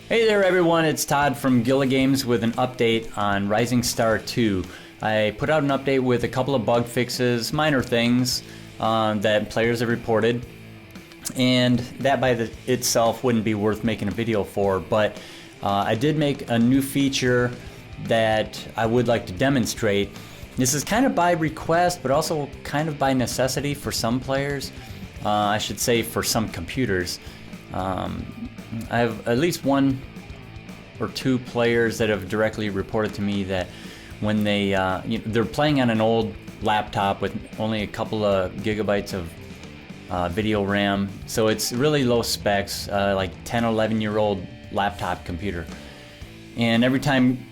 Hey there everyone, it's Todd from Guilla Games with an update on Rising Star 2. I put out an update with a couple of bug fixes, minor things that players have reported, and that by itself wouldn't be worth making a video for, but I did make a new feature that I would like to demonstrate. This is kind of by request, but also kind of by necessity for some players. I should say for some computers. I have at least one or two players that have directly reported to me that when they they're playing on an old laptop with only a couple of gigabytes of video RAM, so it's really low specs, like 10 or 11-year-old laptop computer, and every time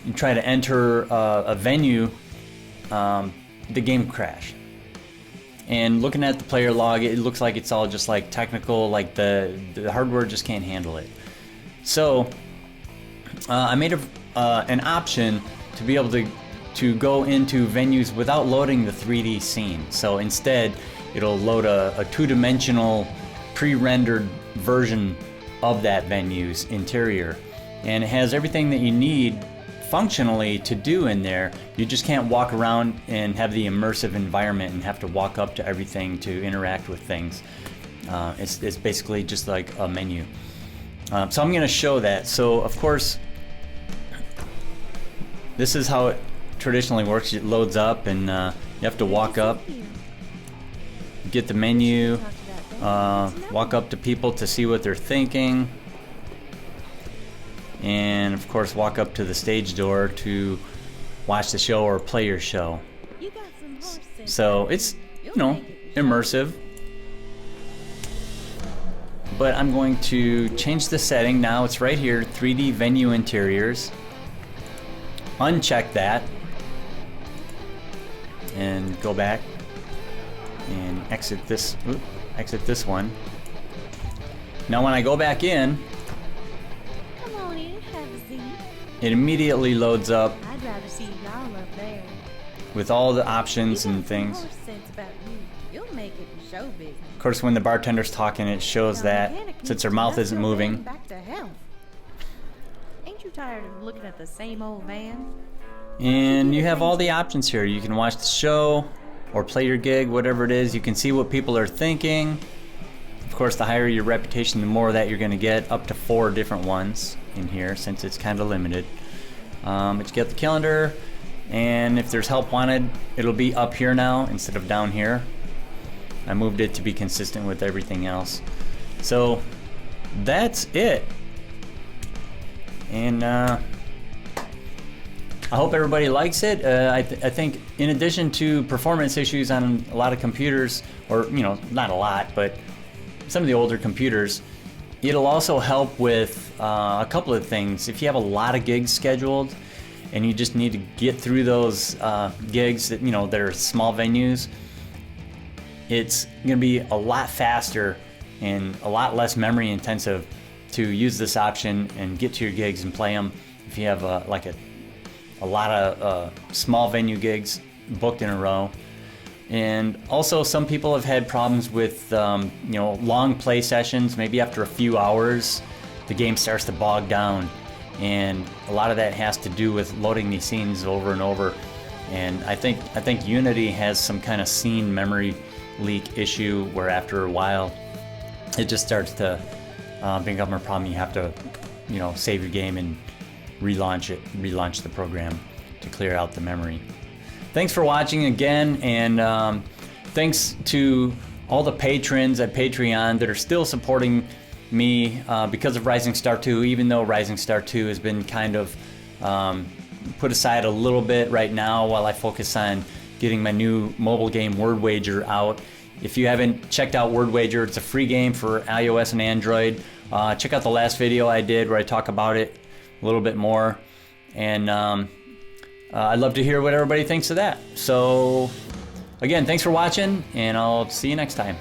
you try to enter a venue, the game crashed. And looking at the player log, it looks like it's all just like technical, like the hardware just can't handle it. So I made an option to be able to go into venues without loading the 3D scene. So instead, it'll load a two-dimensional pre-rendered version of that venue's interior. And it has everything that you need functionally to do in there. You just can't walk around and have the immersive environment and have to walk up to everything to interact with things. It's basically just like a menu. So I'm going to show that. So of course, this is how it traditionally works. It loads up and you have to walk up, get the menu, walk up to people to see what they're thinking, and of course walk up to the stage door to watch the show or play your show. So it's, you know, immersive. But I'm going to change the setting now. It's right here, 3D venue interiors. Uncheck that and go back and exit this one. Now when I go back in, it immediately loads up with all the options and things. Of course, when the bartender's talking, it shows that since her mouth isn't moving. Ain't you tired of looking at the same old van? And you have all the options here. You can watch the show or play your gig, whatever it is. You can see what people are thinking. Of course, the higher your reputation, the more that you're going to get, up to 4 different ones in here since it's kind of limited. But you get the calendar, and if there's help wanted, it'll be up here now instead of down here. I moved it to be consistent with everything else. So that's it. And I hope everybody likes it. I think in addition to performance issues on a lot of computers, or not a lot, but some of the older computers, it'll also help with a couple of things. If you have a lot of gigs scheduled and you just need to get through those gigs that that are small venues, it's going to be a lot faster and a lot less memory intensive to use this option and get to your gigs and play them. If you have a lot of small venue gigs booked in a row. And also, some people have had problems with long play sessions. Maybe after a few hours, the game starts to bog down, and a lot of that has to do with loading these scenes over and over. And I think Unity has some kind of scene memory leak issue where after a while, it just starts to become a problem. You have to, save your game and relaunch the program to clear out the memory. Thanks for watching again, and thanks to all the patrons at Patreon that are still supporting me because of Rising Star 2, even though Rising Star 2 has been kind of put aside a little bit right now while I focus on getting my new mobile game Word Wager out. If you haven't checked out Word Wager, it's a free game for iOS and Android. Check out the last video I did where I talk about it a little bit more, and I'd love to hear what everybody thinks of that. So again, thanks for watching, and I'll see you next time.